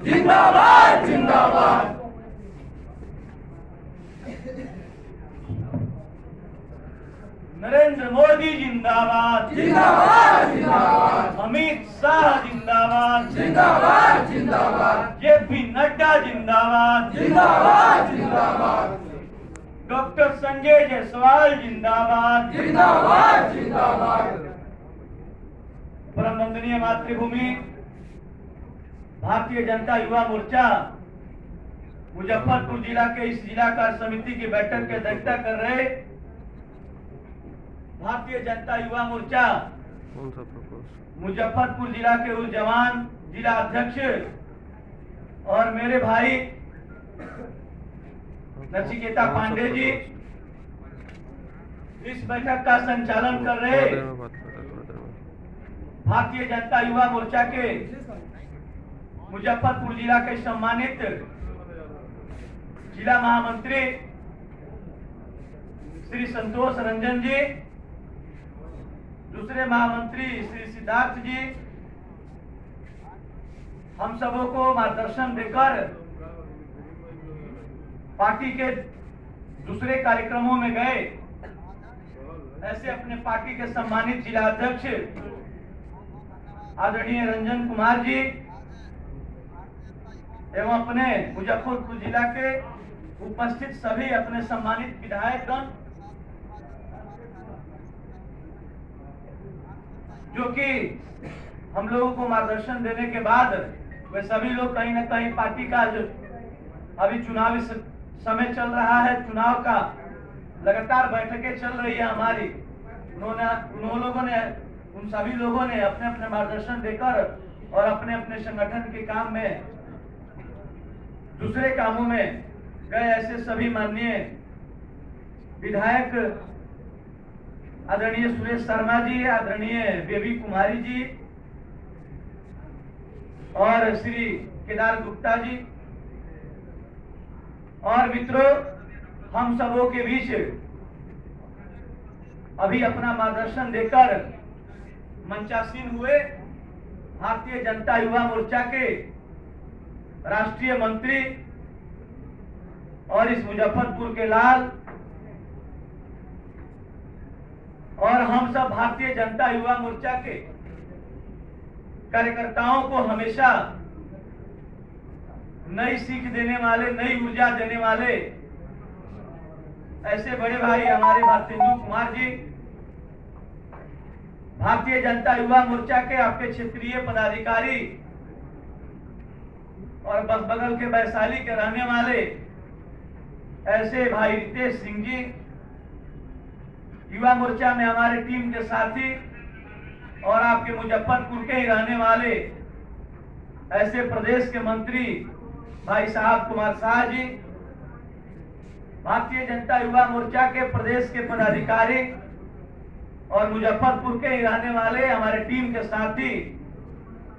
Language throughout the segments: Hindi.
जिंदाबाद जिंदाबाद। नरेंद्र मोदी जिंदाबाद जिंदाबाद जिंदाबाद। अमित शाह जिंदाबाद जिंदाबाद जिंदाबाद। जेपी नड्डा जिंदाबाद जिंदाबाद जिंदाबाद। डॉक्टर संजय जायसवाल जिंदाबाद जिंदाबाद जिंदाबाद। परम वंदनीय मातृभूमि भारतीय जनता युवा मोर्चा मुजफ्फरपुर जिला के इस जिला कार्य समिति की बैठक की अध्यक्षता कर रहे भारतीय जनता युवा मोर्चा मुजफ्फरपुर जिला के उस जवान जिला अध्यक्ष और मेरे भाई नचिकेता पांडे जी इस बैठक का संचालन कर रहे भारतीय जनता युवा मोर्चा के मुजफ्फरपुर जिला के सम्मानित जिला महामंत्री श्री संतोष रंजन जी, दूसरे महामंत्री श्री सिद्धार्थ जी, हम सबों को मार्गदर्शन देकर पार्टी के दूसरे कार्यक्रमों में गए। ऐसे अपने पार्टी के सम्मानित जिला अध्यक्ष आदरणीय रंजन कुमार जी एवं अपने मुजफ्फरपुर जिला के उपस्थित सभी अपने सम्मानित विधायकगण जो कि हम लोगों को मार्गदर्शन देने के बाद वे सभी लोग कहीं न कहीं पार्टी का जो अभी चुनावी समय चल रहा है, चुनाव का लगातार बैठकें चल रही है हमारी, उन सभी लोगों ने अपने अपने मार्गदर्शन देकर और अपने अपने संगठन के काम में दूसरे कामों में गए। ऐसे सभी माननीय विधायक आदरणीय सुरेश शर्मा जी, आदरणीय बेबी कुमारी जी और श्री केदार गुप्ता जी और मित्रों, हम सबों के बीच अभी अपना मार्गदर्शन देकर मंचासीन हुए भारतीय जनता युवा मोर्चा के राष्ट्रीय मंत्री और इस मुजफ्फरपुर के लाल और हम सब भारतीय जनता युवा मोर्चा के कार्यकर्ताओं को हमेशा नई सीख देने वाले, नई ऊर्जा देने वाले ऐसे बड़े भाई हमारे भारतेंदु कुमार जी, भारतीय जनता युवा मोर्चा के आपके क्षेत्रीय पदाधिकारी और बगल के वैशाली के रहने वाले ऐसे भाई रितेश सिंह जी, युवा मोर्चा में हमारे टीम के साथी और आपके मुजफ्फरपुर के ही रहने वाले ऐसे प्रदेश के मंत्री भाई साहब कुमार शाह जी, भारतीय जनता युवा मोर्चा के प्रदेश के पदाधिकारी और मुजफ्फरपुर के ही रहने वाले हमारे टीम के साथी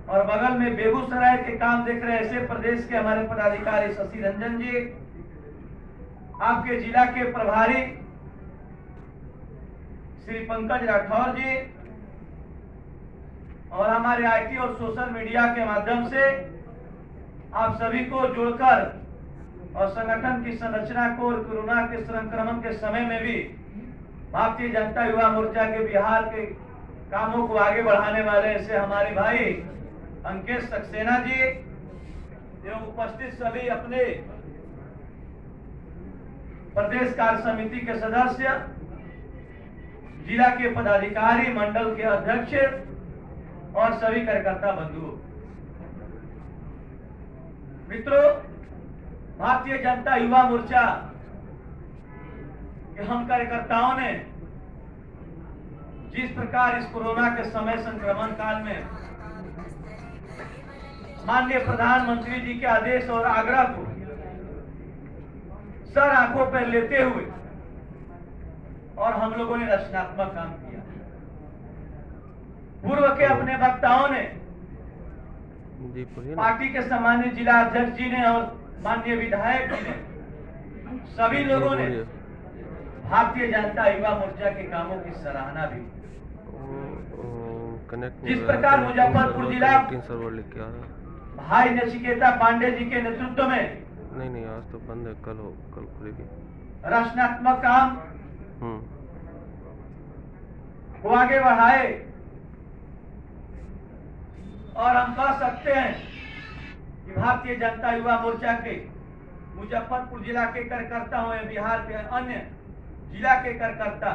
और बगल में बेगूसराय के काम देख रहे ऐसे प्रदेश के हमारे पदाधिकारी शशि रंजन जी, आपके जिला के प्रभारी श्री पंकज राठौर जी और हमारे आईटी और सोशल मीडिया के माध्यम से आप सभी को जोड़कर और संगठन की संरचना को और कोरोना के संक्रमण के समय में भी भारतीय जनता युवा मोर्चा के बिहार के कामों को आगे बढ़ाने वाले ऐसे हमारे भाई अंकेश सक्सेना जी एवं उपस्थित सभी अपने प्रदेश कार्य समिति के सदस्य, जिला के पदाधिकारी, मंडल के अध्यक्ष और सभी कार्यकर्ता बंधुओं, मित्रों, भारतीय जनता युवा मोर्चा के हम कार्यकर्ताओं ने जिस प्रकार इस कोरोना के समय संक्रमण काल में माननीय प्रधानमंत्री जी के आदेश और आग्रह को सर आंखों पर लेते हुए और हम लोगों ने रचनात्मक काम किया। पूर्व के अपने वक्ताओं ने, पार्टी के सम्मानित जिला अध्यक्ष जी ने और माननीय विधायक जी ने, सभी लोगों ने भारतीय जनता युवा मोर्चा के कामों की सराहना भी। जिस प्रकार मुजफ्फरपुर जिला भाई नचिकेता पांडे जी के नेतृत्व में नहीं आज तो बंद है, कल खुलेगी। रचनात्मक काम को आगे बढ़ाए और हम कह सकते हैं कि भारतीय जनता युवा मोर्चा के मुजफ्फरपुर जिला के कार्यकर्ता हुए, बिहार के अन्य जिला के कार्यकर्ता,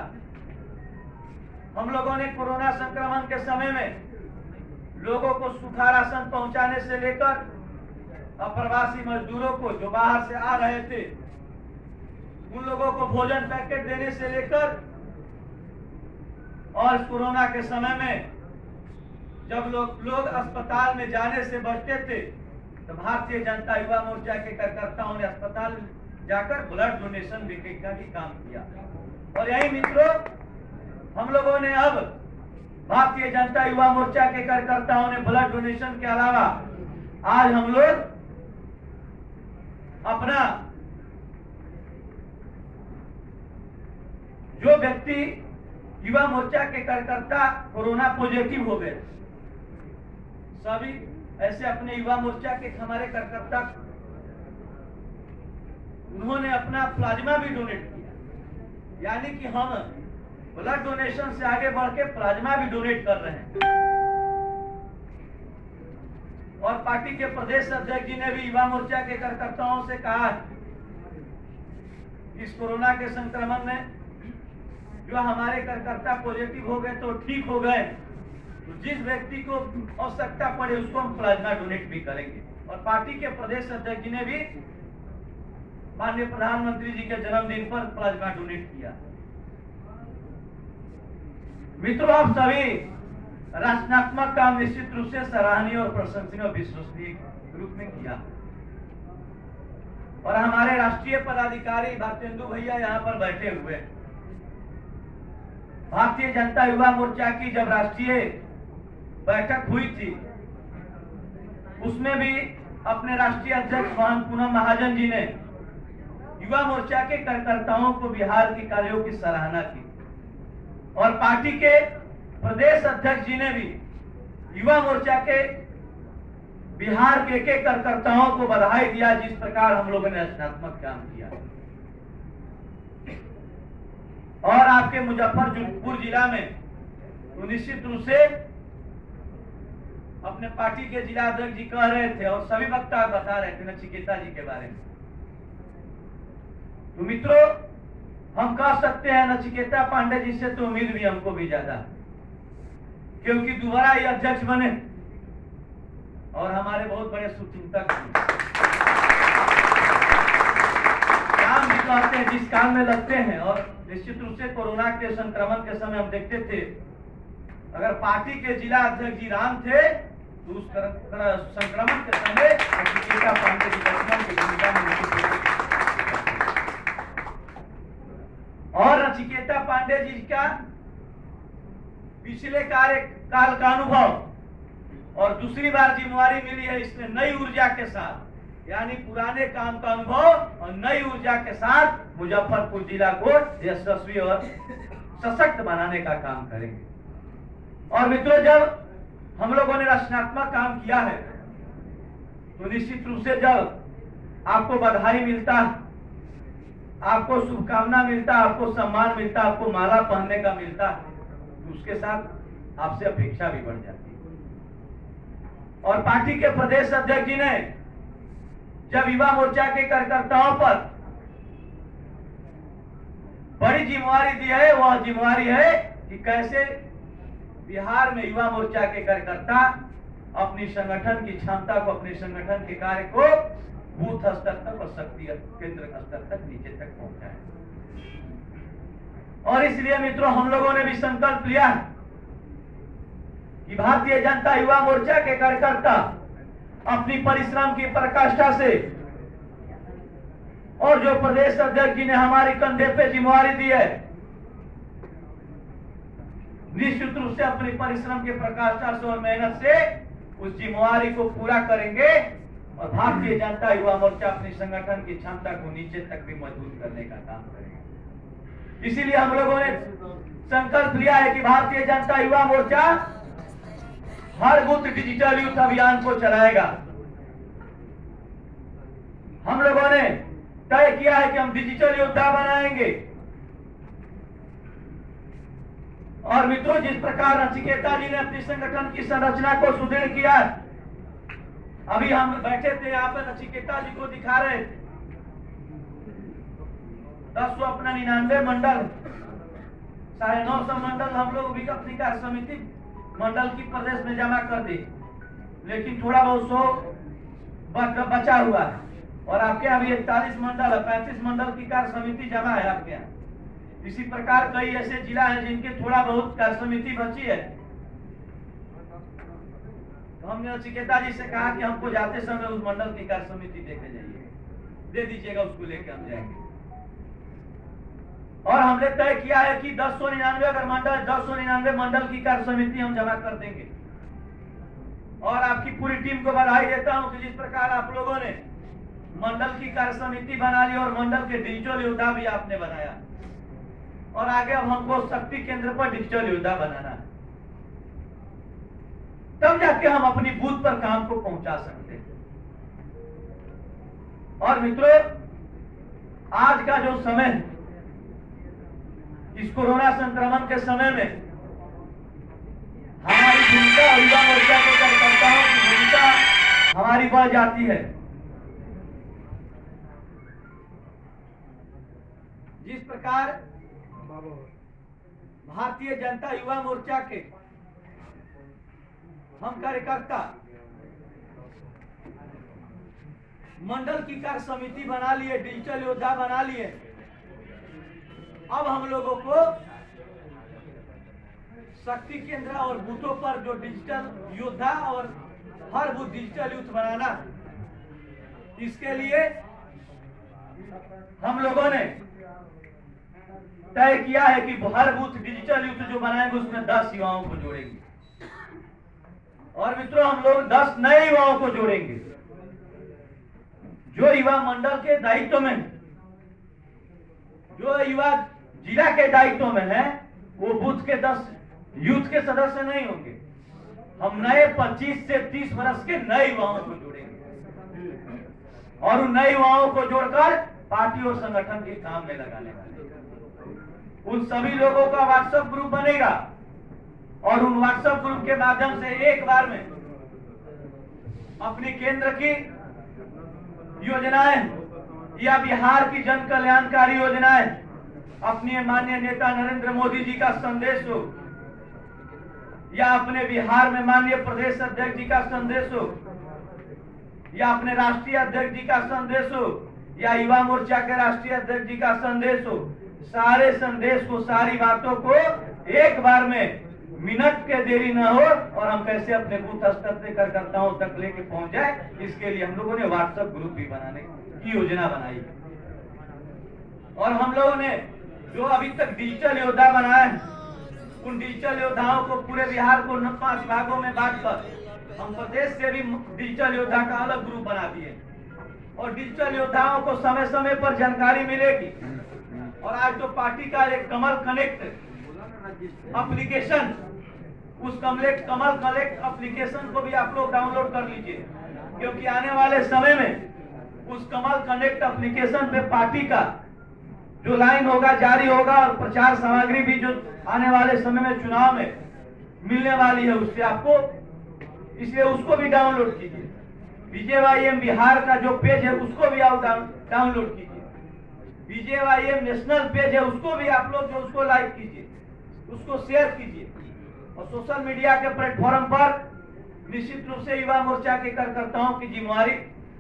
हम लोगों ने कोरोना संक्रमण के समय में लोगों को सूखा राशन पहुंचाने से लेकर अप्रवासी मजदूरों को जो बाहर से आ रहे थे उन लोगों को भोजन पैकेट देने से लेकर, और कोरोना के समय में जब लोग अस्पताल में जाने से बचते थे तो भारतीय जनता युवा मोर्चा के कार्यकर्ताओं ने अस्पताल जाकर ब्लड डोनेशन का भी काम किया। और यही मित्रों, हम लोगों ने अब भारतीय जनता युवा मोर्चा के कार्यकर्ताओं ने ब्लड डोनेशन के अलावा आज हम लोग अपना जो व्यक्ति युवा मोर्चा के कार्यकर्ता कोरोना पॉजिटिव हो गए, सभी ऐसे अपने युवा मोर्चा के हमारे कार्यकर्ता उन्होंने अपना प्लाज्मा भी डोनेट किया। यानी कि हम ब्लड डोनेशन से आगे बढ़ के प्लाज्मा भी डोनेट कर रहे हैं। और पार्टी के प्रदेश अध्यक्ष जी ने भी युवा मोर्चा के कार्यकर्ताओं से कहा इस कोरोना के संक्रमण में जो हमारे कार्यकर्ता पॉजिटिव हो गए तो ठीक हो गए, तो जिस व्यक्ति को आवश्यकता पड़े उसको हम प्लाज्मा डोनेट भी करेंगे। और पार्टी के प्रदेश अध्यक्ष जी ने भी माननीय प्रधानमंत्री जी के जन्मदिन पर प्लाज्मा डोनेट किया। मित्रों, आप सभी रचनात्मक काम निश्चित रूप से सराहनीय और प्रशंसनीय और विश्वसनीय रूप में किया। और हमारे राष्ट्रीय पदाधिकारी भारतेंदु भैया यहाँ पर बैठे हुए, भारतीय जनता युवा मोर्चा की जब राष्ट्रीय बैठक हुई थी उसमें भी अपने राष्ट्रीय अध्यक्ष महंत पूनम महाजन जी ने युवा मोर्चा के कार्यकर्ताओं को बिहार के कार्यों की सराहना की। और पार्टी के प्रदेश अध्यक्ष जी ने भी युवा मोर्चा के बिहार के एक कार्यकर्ताओं को बधाई दिया जिस प्रकार हम लोगों ने रचनात्मक काम किया। और आपके मुजफ्फरपुर जिला में तो निश्चित रूप से अपने पार्टी के जिला अध्यक्ष जी कह रहे थे और सभी वक्ता बता रहे थे नचिकेता जी के बारे में। तो मित्रों, हम कह सकते हैं नचिकेता पांडे जी से तो उम्मीद भी हमको भी ज्यादा, क्योंकि दोबारा ये अध्यक्ष बने और हमारे बहुत बड़े शुभचिंतक काम भी कहते हैं जिस काम में लगते हैं। और निश्चित रूप से कोरोना के संक्रमण के समय हम देखते थे अगर पार्टी के जिला अध्यक्ष जी राम थे तो उस संक्रमण के समय नचिकेता पांडे जी लक्ष्मण की भूमिका में। और नचिकेता पांडे जी का पिछले कार्यकाल का अनुभव और दूसरी बार जिम्मेवारी मिली है इसमें नई ऊर्जा के साथ, यानी पुराने काम का अनुभव और नई ऊर्जा के साथ मुजफ्फरपुर जिला को यशस्वी और सशक्त बनाने का काम करेंगे। और मित्रों, जब हम लोगों ने रचनात्मक काम किया है तो निश्चित रूप से जब आपको बधाई मिलता है, आपको शुभकामना मिलता, आपको सम्मान मिलता, आपको माला पहनने का मिलता है, तो उसके साथ आपसे अपेक्षा भी बढ़ जाती है। और पार्टी के प्रदेश अध्यक्ष जी ने जब युवा मोर्चा के कार्यकर्ताओं पर बड़ी जिम्मेवारी दी है, वह जिम्मेवारी है कि कैसे बिहार में युवा मोर्चा के कार्यकर्ता अपनी संगठन की क्षमता को, अपने संगठन के कार्य को बूथ स्तर तक और शक्ति केंद्र स्तर तक नीचे तक पहुंचाए। और इसलिए मित्रों, हम लोगों ने भी संकल्प लिया है कि भारतीय जनता युवा मोर्चा के कार्यकर्ता अपनी परिश्रम की पराकाष्ठा से और जो प्रदेश अध्यक्ष जी ने हमारे कंधे पे जिम्मेवारी दी है, निश्चित रूप से अपनी परिश्रम के पराकाष्ठा से और मेहनत से उस जिम्मेवारी को पूरा करेंगे और भारतीय जनता युवा मोर्चा अपनी संगठन की क्षमता को नीचे तक भी मजबूत करने का काम करेगा। इसीलिए हम लोगों ने संकल्प लिया है कि भारतीय जनता युवा मोर्चा हर बूथ डिजिटल यूथ अभियान को चलाएगा। कि हम डिजिटल योद्धा बनाएंगे। और मित्रों, जिस प्रकार नचिकेता जी ने अपनी संगठन की संरचना को सुदृढ़ किया, अभी हम बैठे थे यहाँ पर, नचिकेता जी को दिखा रहे थे 1099 मंडल, 950 मंडल हम लोग भी अपनी कार्य समिति मंडल की प्रदेश में जमा कर दी, लेकिन थोड़ा बहुत 100 बचा हुआ है। और आपके यहाँ भी 41 मंडल, 35 मंडल की कार्य समिति जमा है आपके यहाँ। इसी प्रकार कई ऐसे जिला हैं जिनके थोड़ा बहुत कार्य समिति बची है। तो हमने नचिकेता जी से कहा कि हमको जाते समय उस मंडल की कार्य समिति देखे जाइए, दे दीजिएगा, उसको लेके हम जाएंगे। और हमने तय किया है कि 1099 अगर मंडल 1099 मंडल की कार्य समिति हम जमा कर देंगे। और आपकी पूरी टीम को बधाई देता हूं कि जिस प्रकार आप लोगों ने मंडल की कार्य समिति बना ली और मंडल के डिजिटल योद्धा भी आपने बनाया। और आगे अब हमको शक्ति केंद्र पर डिजिटल योद्धा बनाना है, तब जाके हम अपनी बूथ पर काम को पहुंचा सकते हैं। और मित्रों, आज का जो समय है, इस कोरोना संक्रमण के समय में हमारी भूमिका, युवा मोर्चा के कार्यकर्ताओं की भूमिका हमारी बढ़ जाती है। जिस प्रकार भारतीय जनता युवा मोर्चा के हम कार्यकर्ता मंडल की कार्य समिति बना लिए, डिजिटल योद्धा बना लिए, अब हम लोगों को शक्ति केंद्र और बूथों पर जो डिजिटल योद्धा और हर बूथ डिजिटल यूथ बनाना, इसके लिए हम लोगों ने तय किया है कि हर बूथ डिजिटल यूथ जो बनाएंगे उसमें 10 युवाओं को जोड़ेंगे। और मित्रों, हम लोग 10 नए युवाओं को जोड़ेंगे जो युवा मंडल के दायित्व में, जो युवा जिला के दायित्व में है, वो बूथ के 10 यूथ के सदस्य नहीं होंगे। हम नए 25 से 30 वर्ष के नए युवाओं को जोड़ेंगे और उन नए युवाओं को जोड़कर पार्टी और संगठन के काम में लगाने वाले। उन सभी लोगों का व्हाट्सएप ग्रुप बनेगा और उन व्हाट्सएप ग्रुप के माध्यम से एक बार में अपने केंद्र की योजनाएं या बिहार की जन कल्याणकारी योजनाएं, अपने माननीय नेता नरेंद्र मोदी जी का संदेश हो, या अपने बिहार में माननीय प्रदेश अध्यक्ष जी का संदेश हो, या अपने राष्ट्रीय अध्यक्ष जी का संदेश हो, या युवा मोर्चा के राष्ट्रीय अध्यक्ष जी का संदेश हो, सारे संदेश को, सारी बातों को एक बार में मिनट के देरी न हो और हम कैसे अपने बूथ स्तर से कार्यकर्ताओं तक लेके पहुंच जाए, इसके लिए हम लोगों ने व्हाट्सएप ग्रुप भी बनाने की योजना बनाई। और हम लोगों ने जो अभी तक डिजिटल योद्धा बनाए हैं, उन डिजिटल योद्धाओं को पूरे बिहार को 5 भागों में बांटकर हम प्रदेश से भी डिजिटल योद्धा का अलग ग्रुप बना दिए। और डिजिटल योद्धाओं को समय समय पर जानकारी मिलेगी। और आज तो पार्टी का एक कमल कनेक्ट एप्लीकेशन, उस कमल कनेक्ट एप्लीकेशन को भी आप लोग डाउनलोड कर लीजिए, क्योंकि आने वाले समय में उस कमल कनेक्ट एप्लीकेशन पे पार्टी का जो लाइन होगा जारी होगा और प्रचार सामग्री भी जो आने वाले समय में चुनाव में मिलने वाली है उससे आपको, इसलिए उसको भी डाउनलोड कीजिए। बीजेवाईएम बिहार का जो पेज है उसको भी आप डाउनलोड कीजिए। बीजेवाईएम नेशनल पेज है उसको भी आप लोग जो उसको लाइक कीजिए, उसको शेयर कीजिए। और सोशल मीडिया के प्लेटफॉर्म पर निश्चित रूप से युवा मोर्चा के कार्यकर्ताओं की जिम्मेवारी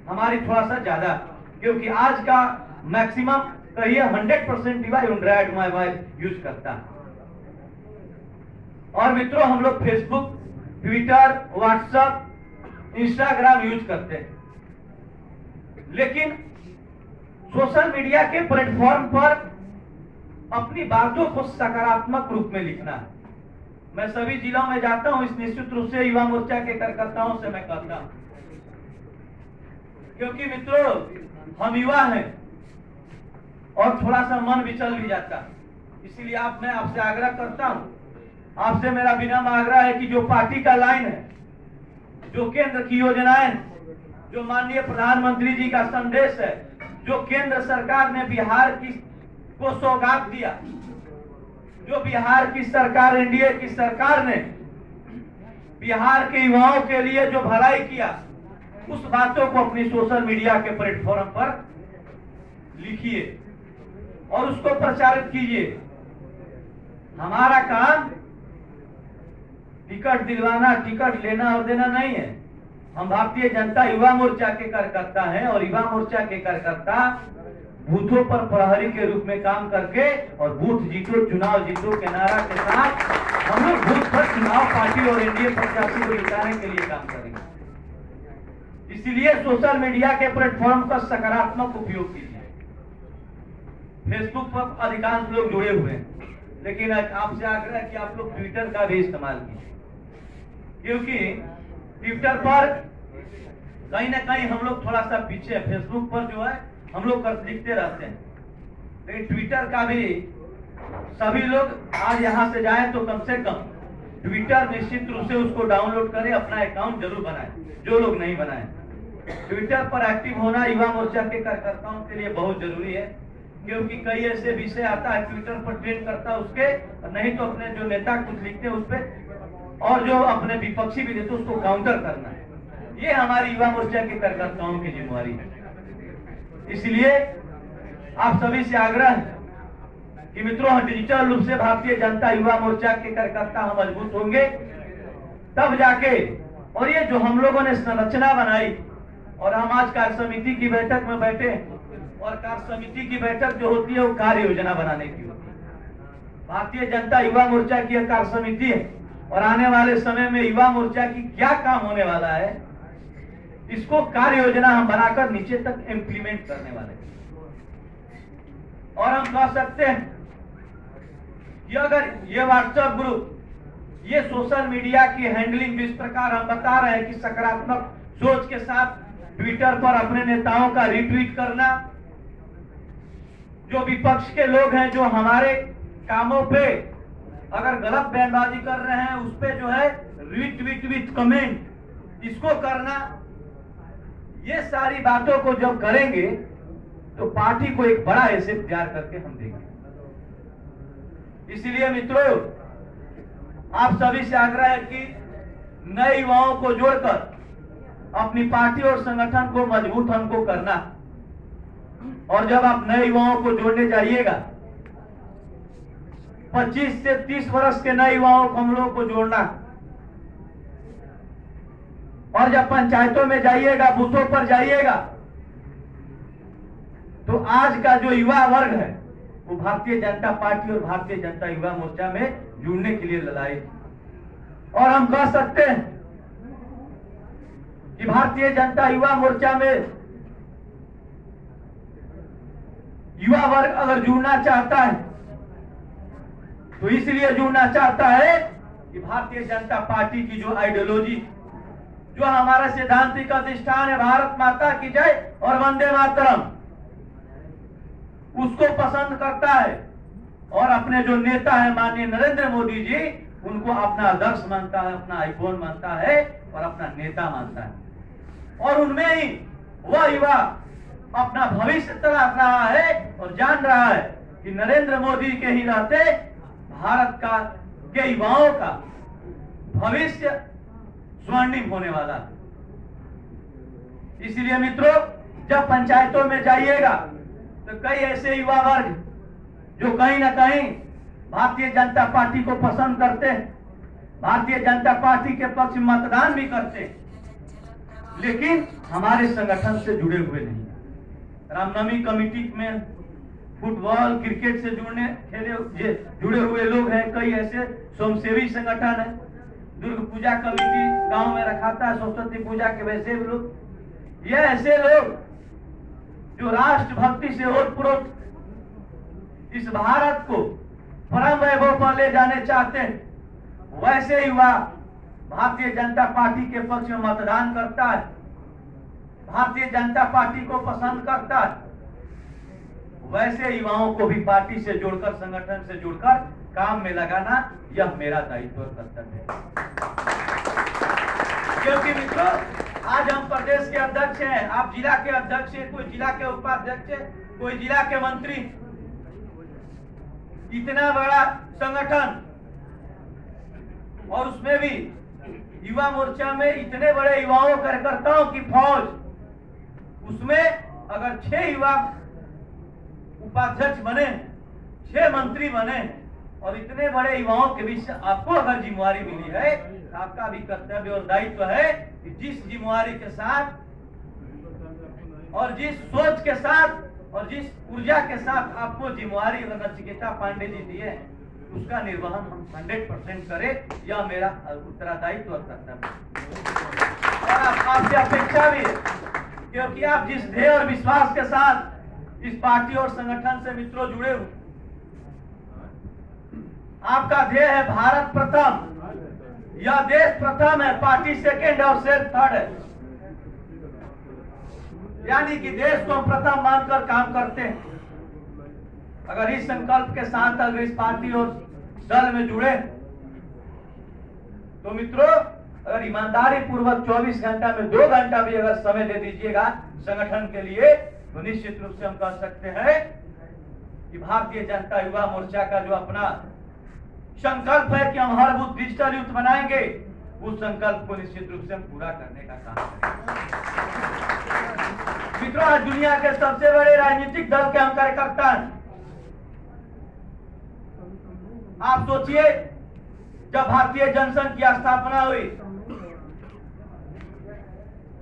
हमारी थोड़ा सा ज्यादा, क्योंकि आज का मैक्सिमम कहिए 100% युवा एंड्रॉइड मोबाइल यूज करता है। और मित्रों, हम लोग Facebook, Twitter, WhatsApp, Instagram use करते हैं, लेकिन सोशल मीडिया के प्लेटफॉर्म पर अपनी बातों को सकारात्मक रूप में लिखना है। मैं सभी जिलों में जाता हूं, इस निश्चित रूप से युवा मोर्चा के कार्यकर्ताओं से मैं कहता हूं, क्योंकि मित्रों हम युवा हैं और थोड़ा सा मन विचल भी जाता है। इसीलिए मैं आपसे आग्रह करता हूं, आपसे मेरा विनम्र आग्रह है कि जो पार्टी का लाइन है, जो केंद्र की योजनाएं, जो माननीय प्रधानमंत्री जी का संदेश है, जो केंद्र सरकार ने बिहार की को सौगात दिया, जो बिहार की सरकार, एनडीए की सरकार ने बिहार के युवाओं के लिए जो भलाई किया, उस बातों को अपनी सोशल मीडिया के प्लेटफॉर्म पर लिखिए और उसको प्रचारित कीजिए। हमारा काम टिकट दिलवाना, टिकट लेना और देना नहीं है। हम भारतीय जनता युवा मोर्चा के कार्यकर्ता हैं और युवा मोर्चा के कार्यकर्ता बूथों पर प्रहरी के रूप में काम करके और बूथ जीतो चुनाव जीतो के नारा के साथ हम लोग बूथ पर चुनाव पार्टी और एनडीए प्रत्याशी को जिताने के लिए काम करेंगे। इसीलिए सोशल मीडिया के प्लेटफॉर्म का सकारात्मक उपयोग कीजिए। फेसबुक पर अधिकांश लोग जुड़े हुए हैं, लेकिन आपसे आग्रह है कि आप लोग ट्विटर का भी इस्तेमाल कीजिए, क्योंकि ट्विटर पर कहीं ना कहीं हम लोग थोड़ा सा पीछे। फेसबुक पर जो है हम लोग लिखते रहते हैं, लेकिन ट्विटर का भी सभी लोग आज यहां से जाएं तो कम से कम ट्विटर निश्चित रूप से उसको डाउनलोड करें, अपना अकाउंट जरूर बनाएं, जो लोग नहीं बनाएं। ट्विटर पर एक्टिव होना युवा मोर्चा के कार्यकर्ताओं के लिए बहुत जरूरी है, क्योंकि कई ऐसे विषय आता है ट्विटर पर ट्रेंड करता है उसके, नहीं तो अपने जो नेता कुछ लिखते हैं उस पर, और जो अपने विपक्षी भी देते उसको काउंटर करना है। ये हमारी युवा मोर्चा के कार्यकर्ताओं की जिम्मेवारी है। इसलिए आप सभी से आग्रह है कि मित्रों, डिजिटल रूप से भारतीय जनता युवा मोर्चा के कार्यकर्ता हम मजबूत होंगे तब जाके, और ये जो हम लोगों ने संरचना बनाई और हम आज कार्य समिति की बैठक में बैठे, और कार्य समिति की बैठक जो होती है वो कार्य योजना बनाने की होती है। भारतीय जनता युवा मोर्चा की कार्य समिति है और आने वाले समय में युवा मोर्चा की क्या काम होने वाला है, इसको कार्य योजना हम बनाकर नीचे तक इम्प्लीमेंट करने वाले हैं। और हम कह सकते हैं कि अगर ये व्हाट्सएप ग्रुप, ये सोशल मीडिया की हैंडलिंग जिस प्रकार हम बता रहे हैं कि सकारात्मक सोच के साथ ट्विटर पर अपने नेताओं का रिट्वीट करना, जो विपक्ष के लोग हैं जो हमारे कामों पे अगर गलत बयानबाजी कर रहे हैं उस पे जो है रीट्वीट विथ कमेंट इसको करना, ये सारी बातों को जब करेंगे तो पार्टी को एक बड़ा ऐसे तैयार करके हम देंगे। इसलिए मित्रों, आप सभी से आग्रह है कि नए युवाओं को जोड़कर अपनी पार्टी और संगठन को मजबूत हमको करना। और जब आप नए युवाओं को जोड़ने जाइएगा, 25 से 30 वर्ष के नए युवाओं को हम लोग को जोड़ना, और जब पंचायतों में जाइएगा, बूथों पर जाइएगा, तो आज का जो युवा वर्ग है वो भारतीय जनता पार्टी और भारतीय जनता युवा मोर्चा में जुड़ने के लिए लड़ाई। और हम कह सकते हैं कि भारतीय जनता युवा मोर्चा में युवा वर्ग अगर जुड़ना चाहता है तो इसलिए जुड़ना चाहता है कि भारतीय जनता पार्टी की जो आइडियोलॉजी, जो हमारा सैद्धांतिक अधिष्ठान है भारत माता की जय और वंदे मातरम, उसको पसंद करता है और अपने जो नेता है माननीय नरेंद्र मोदी जी, उनको अपना आदर्श मानता है, अपना आइकॉन मानता है और अपना नेता मानता है। और उनमें ही वह युवा अपना भविष्य तलाश रहा है और जान रहा है कि नरेंद्र मोदी के ही रहते भारत का के युवाओं का भविष्य स्वर्णिम होने वाला है। इसलिए मित्रों, जब पंचायतों में जाइएगा तो कई ऐसे युवा वर्ग जो कहीं ना कहीं भारतीय जनता पार्टी को पसंद करते हैं, भारतीय जनता पार्टी के पक्ष में मतदान भी करते हैं, लेकिन हमारे संगठन से जुड़े हुए नहीं। रामनवमी कमेटी में फुटबॉल क्रिकेट से जुड़े हुए लोग हैं, कई ऐसे स्वयंसेवी संगठन है, दुर्ग पूजा कमेटी गांव में रखाता है, सरस्वती पूजा के वैसे भी लोग, ये ऐसे लोग जो राष्ट्रभक्ति से ओतप्रोत इस भारत को परम वैभव पर ले जाने चाहते हैं, वैसे युवा भारतीय जनता पार्टी के पक्ष में मतदान करता है, भारतीय जनता पार्टी को पसंद करता है। वैसे युवाओं को भी पार्टी से जोड़कर, संगठन से जोड़कर काम में लगाना, यह मेरा दायित्व और कर्तव्य है। क्योंकि मित्रों, आज हम प्रदेश के अध्यक्ष हैं, आप जिला के अध्यक्ष हैं, कोई जिला के उपाध्यक्ष है, कोई जिला के मंत्री। इतना बड़ा संगठन और उसमें भी युवा मोर्चा में इतने बड़े युवाओं कार्यकर्ताओं की फौज, उसमें अगर 6 युवा उपाध्यक्ष बने, 6 मंत्री बने और इतने बड़े युवाओं के बीच आपको अगर जिम्मेवारी मिली है, तो आपका भी कर्तव्य और दायित्व है कि जिस जिम्मेवारी के साथ और जिस सोच के साथ और जिस ऊर्जा के साथ आपको जिम्मेवारी अगर नचिकेता पांडे जी दिए, उसका निर्वहन हम 100% करें। यह मेरा उत्तरदायित्व और कर्तव्य और आपसे अपेक्षा भी है, क्योंकि आप जिस ध्येय और विश्वास के साथ इस पार्टी और संगठन से मित्रों जुड़े हुए, आपका ध्येय है भारत प्रथम, यह देश प्रथम है, पार्टी सेकेंड और सेल्फ थर्ड है। यानी कि देश को हम प्रथम मानकर काम करते हैं। अगर इस संकल्प के साथ अगर इस पार्टी और दल में जुड़े, तो मित्रों अगर ईमानदारी पूर्वक 24 घंटा में 2 घंटा भी अगर समय दे दीजिएगा संगठन के लिए, तो निश्चित रूप से हम कह सकते हैं कि भारतीय जनता युवा मोर्चा का जो अपना संकल्प है कि हम हर बूथ डिजिटल युक्त बनाएंगे, उस संकल्प को निश्चित रूप से हम पूरा करने का काम करेंगे। मित्रों, आज दुनिया के सबसे बड़े राजनीतिक दल के हम कार्यकर्ता हैं। आप सोचिए, जब भारतीय जनसंघ की स्थापना हुई,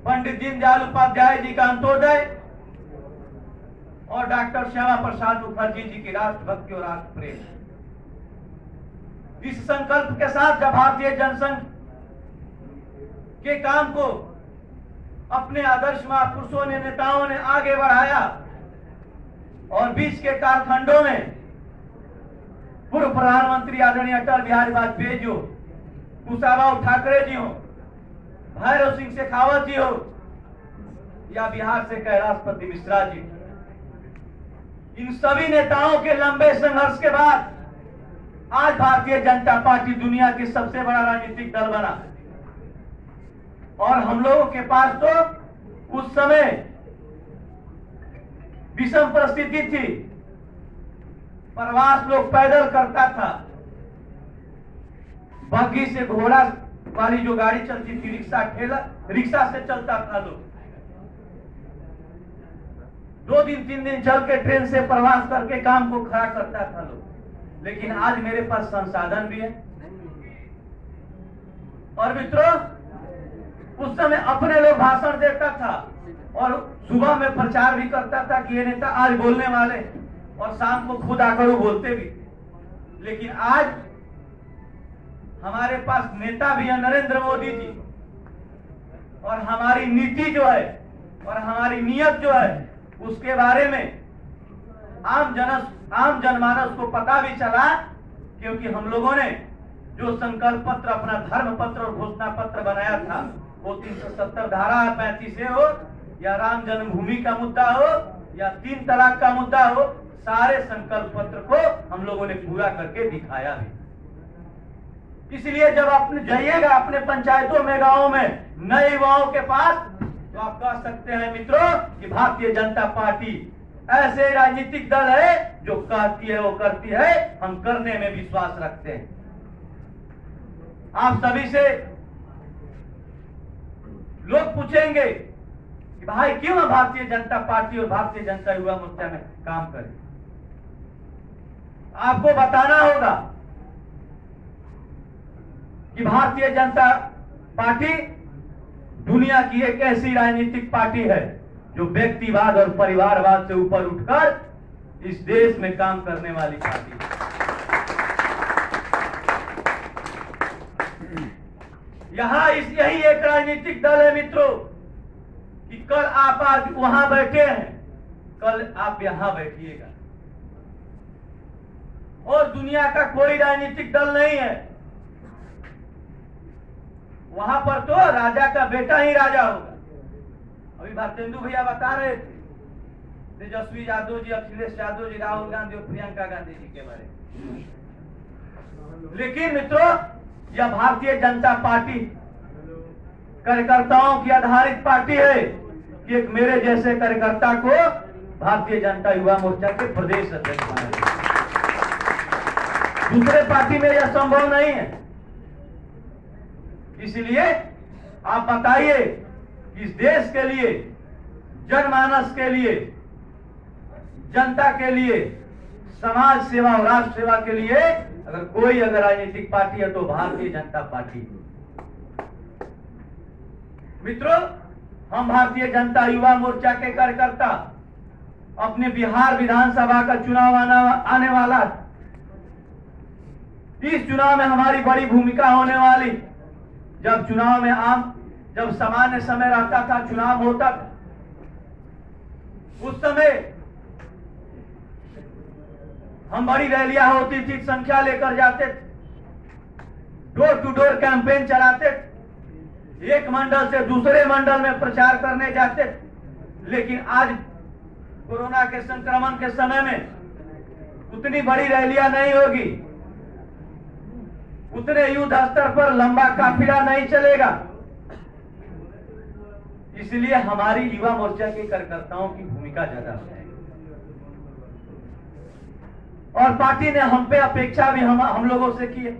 पंडित दीनदयाल उपाध्याय जी का अंत्योदय और डॉक्टर श्यामा प्रसाद मुखर्जी जी की राष्ट्रभक्ति और राष्ट्र प्रेम, इस संकल्प के साथ जब भारतीय जनसंघ के काम को अपने आदर्श महापुरुषों ने, नेताओं ने आगे बढ़ाया और बीच के कालखंडों में पूर्व प्रधानमंत्री आदरणीय अटल बिहारी वाजपेयी जी हो, कुशाभाऊ ठाकरे जी हो, भैरव सिंह शेखावत जी हो, या बिहार से कैलाशपति मिश्रा जी, इन सभी नेताओं के लंबे संघर्ष के बाद आज भारतीय जनता पार्टी दुनिया की सबसे बड़ा राजनीतिक दल बना। और हम लोगों के पास तो उस समय विषम परिस्थिति थी, प्रवास लोग पैदल करता था, बग्घी से घोड़ा वाली जो गाड़ी चलती थी, रिक्शा ठेला, रिक्शा से चलता था लोग, 2 दिन 3 दिन चल के ट्रेन से प्रवास करके काम को खड़ा करता था लोग। लेकिन आज मेरे पास संसाधन भी है। और मित्रों, उस समय अपने लोग भाषण देता था और सुबह में प्रचार भी करता था कि ये नेता आज बोलने वाले, और शाम को खुद आकर वो बोलते भी। लेकिन आज हमारे पास नेता भी है, नरेंद्र मोदी जी, और हमारी नीति जो है और हमारी नियत जो है, उसके बारे में आम जनमानस को पता भी चला, क्योंकि हम लोगों ने जो संकल्प पत्र, अपना धर्म पत्र और घोषणा पत्र बनाया था, वो 370 धारा 35 हो, या राम जन्मभूमि का मुद्दा हो, या 3 तलाक का मुद्दा हो, सारे संकल्प पत्र को हम लोगों ने पूरा करके दिखाया है। इसलिए जब आप जाइएगा अपने पंचायतों में, गांवों में, नए युवाओं के पास, तो आप कह सकते हैं मित्रों कि भारतीय जनता पार्टी ऐसे राजनीतिक दल है जो कहती है वो करती है, हम करने में विश्वास रखते हैं। आप सभी से लोग पूछेंगे कि भाई क्यों हम भारतीय जनता पार्टी और भारतीय जनता युवा मोर्चा में काम करें। आपको बताना होगा कि भारतीय जनता पार्टी दुनिया की एक ऐसी राजनीतिक पार्टी है जो व्यक्तिवाद और परिवारवाद से ऊपर उठकर इस देश में काम करने वाली पार्टी है। यही एक राजनीतिक दल है मित्रों कि कल आप आज वहां बैठे हैं, कल आप यहां बैठिएगा। और दुनिया का कोई राजनीतिक दल नहीं है, वहां पर तो राजा का बेटा ही राजा होगा। अभी भारतेंदु भैया बता रहे थे तेजस्वी यादव जी, अखिलेश यादव जी, राहुल गांधी और प्रियंका गांधी जी के बारे में। लेकिन मित्रों, यह भारतीय जनता पार्टी कार्यकर्ताओं की आधारित पार्टी है कि एक मेरे जैसे कार्यकर्ता को भारतीय जनता युवा मोर्चा के प्रदेश अध्यक्ष बनाए। दूसरे पार्टी में यह संभव नहीं है। इसलिए आप बताइए, इस देश के लिए, जनमानस के लिए, जनता के लिए, समाज सेवा और राष्ट्र सेवा के लिए अगर कोई राजनीतिक पार्टी है तो भारतीय जनता पार्टी। मित्रों, हम भारतीय जनता युवा मोर्चा के कार्यकर्ता अपने बिहार विधानसभा का चुनाव आने वाला, इस चुनाव में हमारी बड़ी भूमिका होने वाली। जब चुनाव में जब सामान्य समय रहता था, चुनाव होता था, उस समय हम बड़ी रैलियां होती थी, संख्या लेकर जाते थे, डोर टू डोर कैंपेन चलाते थे, एक मंडल से दूसरे मंडल में प्रचार करने जाते थे। लेकिन आज कोरोना के संक्रमण के समय में उतनी बड़ी रैलियां नहीं होगी, उतने युद्ध स्तर पर लंबा काफिला नहीं चलेगा। इसलिए हमारी युवा मोर्चा के कार्यकर्ताओं की भूमिका ज्यादा है और पार्टी ने हम पे अपेक्षा भी हम लोगों से की है।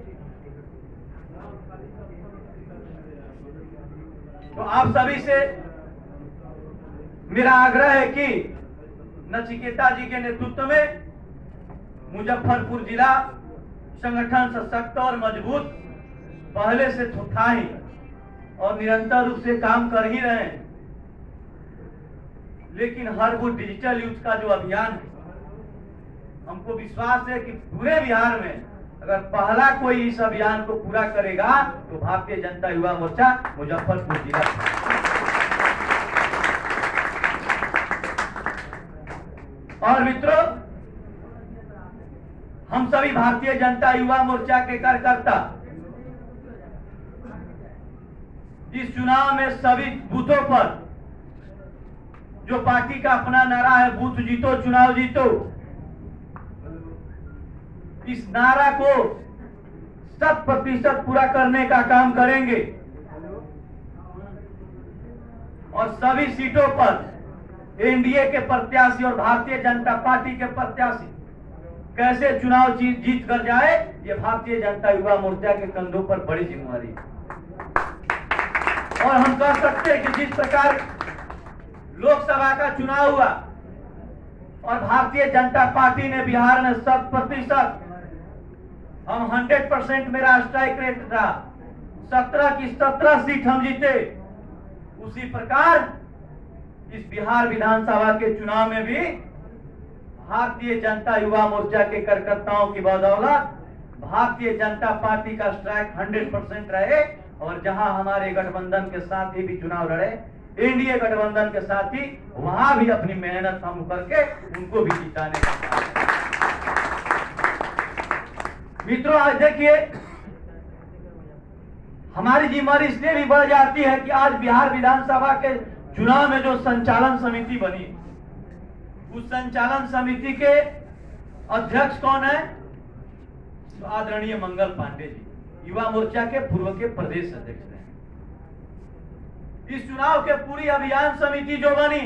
तो आप सभी से मेरा आग्रह है कि नचिकेता जी के नेतृत्व में मुजफ्फरपुर जिला संगठन सशक्त और मजबूत पहले से था ही और निरंतर रूप से काम कर ही रहे हैं। लेकिन हर वो डिजिटल यूथ का जो अभियान है, हमको विश्वास है कि पूरे बिहार में अगर पहला कोई इस अभियान को पूरा करेगा तो भारतीय जनता युवा मोर्चा मुजफ्फरपुर जिला। और मित्रों, हम सभी भारतीय जनता युवा मोर्चा के कार्यकर्ता इस चुनाव में सभी बूथों पर जो पार्टी का अपना नारा है, बूथ जीतो चुनाव जीतो, इस नारा को 100% पूरा करने का काम करेंगे और सभी सीटों पर एनडीए के प्रत्याशी और भारतीय जनता पार्टी के प्रत्याशी कैसे चुनाव जीत कर जाए, ये भारतीय जनता युवा मोर्चा के कंधों पर बड़ी जिम्मेदारी है। और हम कह सकते हैं कि जिस प्रकार लोकसभा का चुनाव हुआ और भारतीय जनता पार्टी ने बिहार में 100%, हम 100% मेरा स्ट्राइक रेट था, 17 की 17 सीट हम जीते। उसी प्रकार इस बिहार विधानसभा के चुनाव में भी भारतीय जनता युवा मोर्चा के कार्यकर्ताओं की बदौलत भारतीय जनता पार्टी का स्ट्राइक 100% रहे और जहां हमारे गठबंधन के साथ ही भी चुनाव लड़े, एनडीए गठबंधन के साथ ही, वहां भी अपनी मेहनत हम करके उनको भी जिताने का काम करें। मित्रों, आज देखिए, हमारी जिम्मेदारी इसलिए भी बढ़ जाती है कि आज बिहार विधानसभा के चुनाव में जो संचालन समिति बनी, उस संचालन समिति के अध्यक्ष कौन है? तो आदरणीय मंगल पांडे जी, युवा मोर्चा के पूर्व के प्रदेश अध्यक्ष हैं। इस चुनाव के पूरी अभियान समिति जो बनी,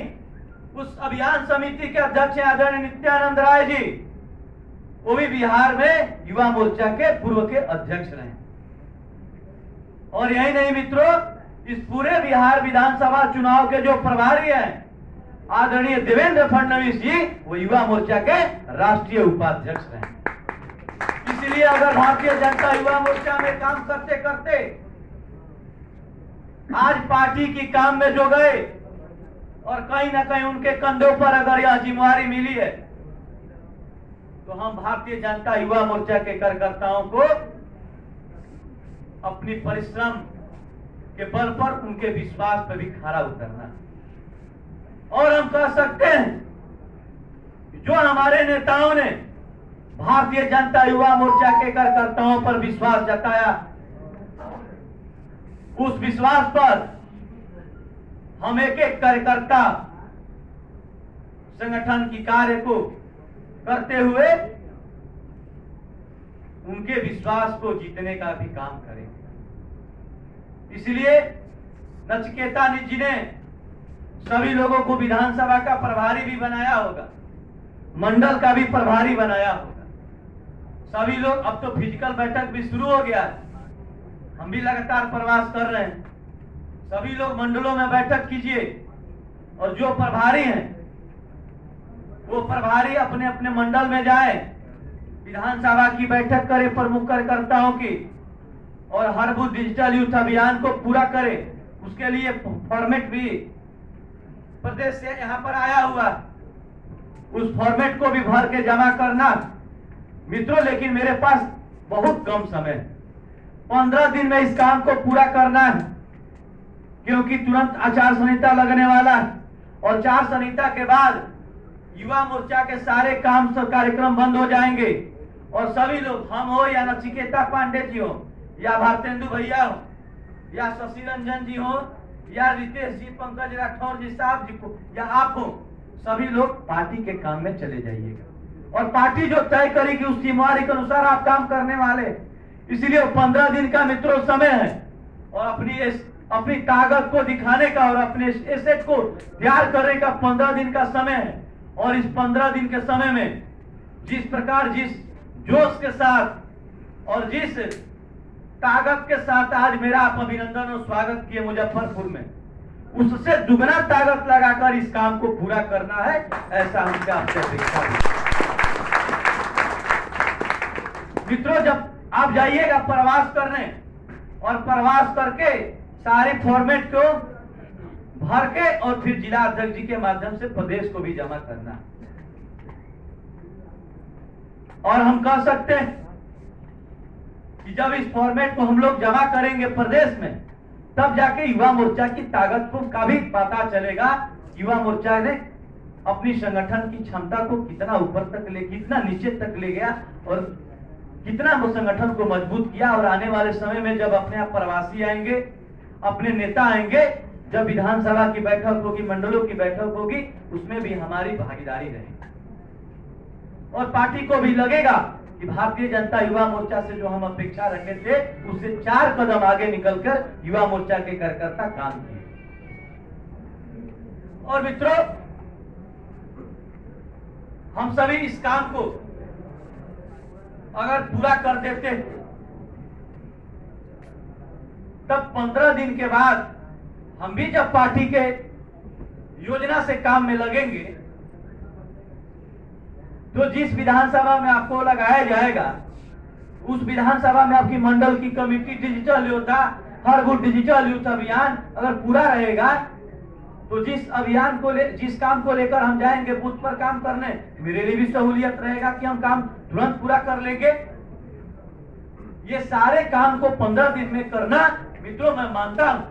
उस अभियान समिति के अध्यक्ष हैं आदरणीय नित्यानंद राय जी, वो भी बिहार में युवा मोर्चा के पूर्व के अध्यक्ष रहे। और यही नहीं मित्रों, इस पूरे बिहार विधानसभा चुनाव के जो प्रभारी हैं आदरणीय देवेंद्र फडणवीस जी, वो युवा मोर्चा के राष्ट्रीय उपाध्यक्ष रहे। इसलिए अगर भारतीय जनता युवा मोर्चा में काम करते करते आज पार्टी की काम में जो गए और कहीं ना कहीं उनके कंधों पर अगर यह जिम्मेदारी मिली है, तो हम भारतीय जनता युवा मोर्चा के कार्यकर्ताओं को अपनी परिश्रम के बल पर उनके विश्वास पर भी खरा उतरना। और हम कह सकते हैं कि जो हमारे नेताओं ने भारतीय जनता युवा मोर्चा के कार्यकर्ताओं पर विश्वास जताया, उस विश्वास पर हम एक एक कार्यकर्ता संगठन की कार्य को करते हुए उनके विश्वास को जीतने का भी काम करेंगे। इसलिए नचिकेता जी ने सभी लोगों को विधानसभा का प्रभारी भी बनाया होगा, मंडल का भी प्रभारी बनाया होगा। सभी लोग, अब तो फिजिकल बैठक भी शुरू हो गया है, हम भी लगातार प्रवास कर रहे हैं। सभी लोग मंडलों में बैठक कीजिए और जो प्रभारी हैं वो प्रभारी अपने अपने मंडल में जाए, विधानसभा की बैठक करे प्रमुख कार्यकर्ताओं की, और हर बूथ डिजिटल यूथ अभियान को पूरा करे। उसके लिए फॉर्मेट भी प्रदेश से यहाँ पर आया हुआ, उस फॉर्मेट को भी भर के जमा करना मित्रों। लेकिन मेरे पास बहुत कम समय है, 15 दिन में इस काम को पूरा करना है, क्योंकि तुरंत आचार संहिता लगने वाला है और आचार संहिता के बाद युवा मोर्चा के सारे काम कार्यक्रम बंद हो जाएंगे और सभी लोग, हम हो या नचिकेता पांडे जी हो या भारतेंदु भैया हो या शशि रंजन जी हो या रितेश जी, पंकज राठौर जी साहब जी को या आप हो, सभी लोग पार्टी के काम में चले जाइएगा और पार्टी जो तय करेगी उस जिम्मेवारी के अनुसार आप काम करने वाले। इसलिए 15 दिन का मित्रों समय है और अपनी ताकत को दिखाने का और अपने एसेट को तैयार करने का 15 दिन का समय है। और इस 15 दिन के समय में जिस प्रकार, जिस जोश के साथ और जिस ताकत के साथ आज मेरा आप अभिनंदन और स्वागत किए मुजफ्फरपुर में, उससे दुगना ताकत लगाकर इस काम को पूरा करना है, ऐसा हमसे आपसे अपेक्षा है। मित्रों, जब आप जाइएगा प्रवास करने और प्रवास करके सारे फॉर्मेट को भर के और फिर जिला अध्यक्ष जी के माध्यम से प्रदेश को भी जमा करना, और हम कह सकते हैं कि जब इस फॉर्मेट को हम लोग जमा करेंगे प्रदेश में, तब जाके युवा मोर्चा की ताकत को का भी पता चलेगा। युवा मोर्चा ने अपनी संगठन की क्षमता को कितना ऊपर तक कितना नीचे तक ले गया और कितना वो संगठन को मजबूत किया। और आने वाले समय में जब अपने आप प्रवासी आएंगे, अपने नेता आएंगे, जब विधानसभा की बैठक होगी, मंडलों की बैठक होगी, उसमें भी हमारी भागीदारी रहेगी और पार्टी को भी लगेगा कि भारतीय जनता युवा मोर्चा से जो हम अपेक्षा रखे थे उससे 4 कदम आगे निकलकर युवा मोर्चा के कार्यकर्ता काम किए। और मित्रों, हम सभी इस काम को अगर पूरा कर देते तब 15 दिन के बाद हम भी जब पार्टी के योजना से काम में लगेंगे तो जिस विधानसभा में आपको लगाया जाएगा उस विधानसभा में आपकी मंडल की कमेटी डिजिटल योद्धा, हर बूथ डिजिटल यूथ अभियान अगर पूरा रहेगा तो जिस काम को लेकर हम जाएंगे बूथ पर काम करने, मेरे लिए भी सहूलियत रहेगा कि हम काम तुरंत पूरा कर लेंगे। ये सारे काम को 15 दिन में करना मित्रों, मैं मानता हूं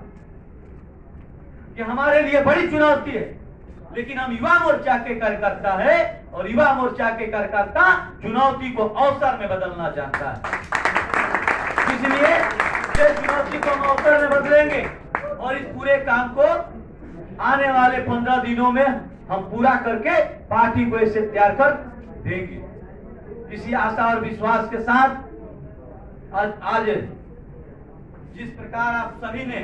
कि हमारे लिए बड़ी चुनौती है, लेकिन हम युवा मोर्चा के कार्यकर्ता है और युवा मोर्चा के कार्यकर्ता चुनौती को अवसर में बदलना चाहता है। इसलिए इस चुनौती को हम अवसर में बदलेंगे और इस पूरे काम को आने वाले 15 दिनों में हम पूरा करके पार्टी को इसे तैयार कर देंगे। इसी आशा और विश्वास के साथ आज जिस प्रकार आप सभी ने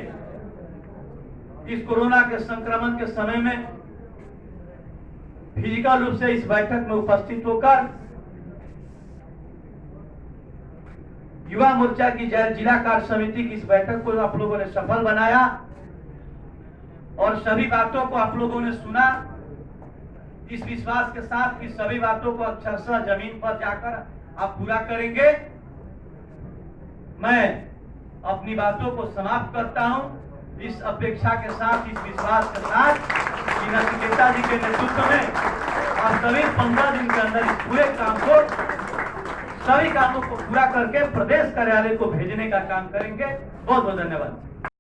इस कोरोना के संक्रमण के समय में फिजिकल रूप से इस बैठक में उपस्थित होकर युवा मोर्चा की जिला कार्य समिति की इस बैठक को आप लोगों ने सफल बनाया और सभी बातों को आप लोगों ने सुना, इस विश्वास के साथ कि सभी बातों को अक्षरशः जमीन पर जाकर आप पूरा करेंगे। मैं अपनी बातों को समाप्त करता हूं इस अपेक्षा के साथ, इस विश्वास के साथ कि नचिकेता जी के नेतृत्व में आप सभी 15 दिन के अंदर इस पूरे काम को, सभी कामों को पूरा करके प्रदेश कार्यालय को भेजने का काम करेंगे। बहुत बहुत धन्यवाद।